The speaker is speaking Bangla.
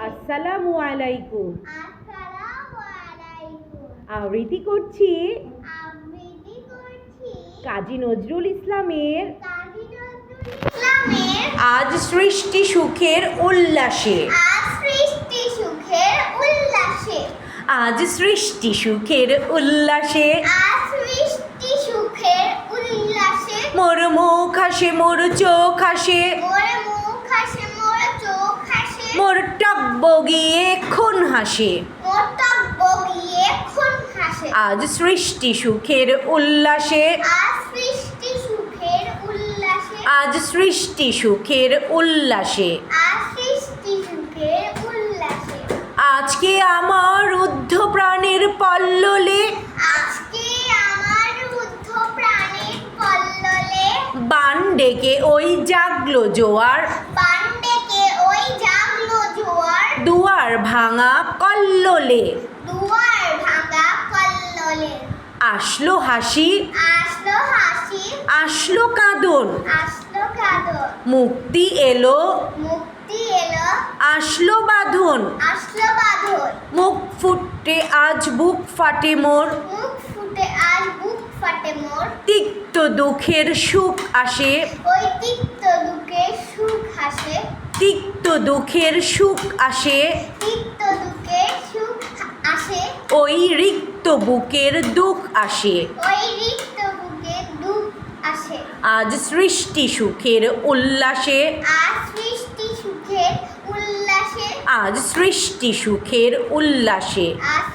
আসসালামু আলাইকুম। আসসালামু আলাইকুম। আবৃত্তি করছি আবৃত্তি করছি কাজী নজরুল ইসলামের কাজী নজরুল ইসলামের আজ সৃষ্টি সুখের উল্লাসে। আজ সৃষ্টি সুখের উল্লাসে। আজ সৃষ্টি সুখের উল্লাসে আজ সৃষ্টি সুখের উল্লাসে। মোর মুখ হাসে, মোর চোখ হাসে, মোর মুখ হাসে, মোর চোখ হাসে, মোর টব্ব গিয়ে খুন হাসে। মোর টব্ব গিয়ে খুন হাসে। আজ সৃষ্টি সুখের উল্লাসে। আজ সৃষ্টি সুখের উল্লাসে। আজ সৃষ্টি সুখের উল্লাসে। আজ সৃষ্টি সুখের উল্লাসে। আজকে আমার রুদ্ধ প্রাণের পল্ললে আজকে আমার রুদ্ধ প্রাণের কল্লোলে বান ডেকে ওই জাগলো জোয়ার। বান ডেকে ওই জাগলো জোয়ার। দুয়ার ভাঙা কল্লোলে দুয়ার ভাঙা কল্লোলে আসলো হাসি, আসলো হাসি, আসলো কাঁদন। আসলো কাঁদন। মুক্তি এলো, মুক্তি এলো, আসলো বাঁধন। আসলো বাঁধন। মুখ ফুটে আজ বুক ফাটে মোর, মুখ ফুটে আজ বুক ফাটে মোর। তিক্ত দুঃখের সুখ আসে, ওই তিক্ত দুঃখের সুখ হাসে। তিক্ত দুঃখের সুখ আসে। তিক্ত দুঃখের সুখ আসে। ওই রিক্ত বুকের দুঃখ আসে। ওই রিক্ত বুকে দুঃখ আসে। আজ সৃষ্টি সুখের উল্লাসে। আজ সৃষ্টি সুখের উল্লাসে। আজ সৃষ্টি সুখের উল্লাসে। আজ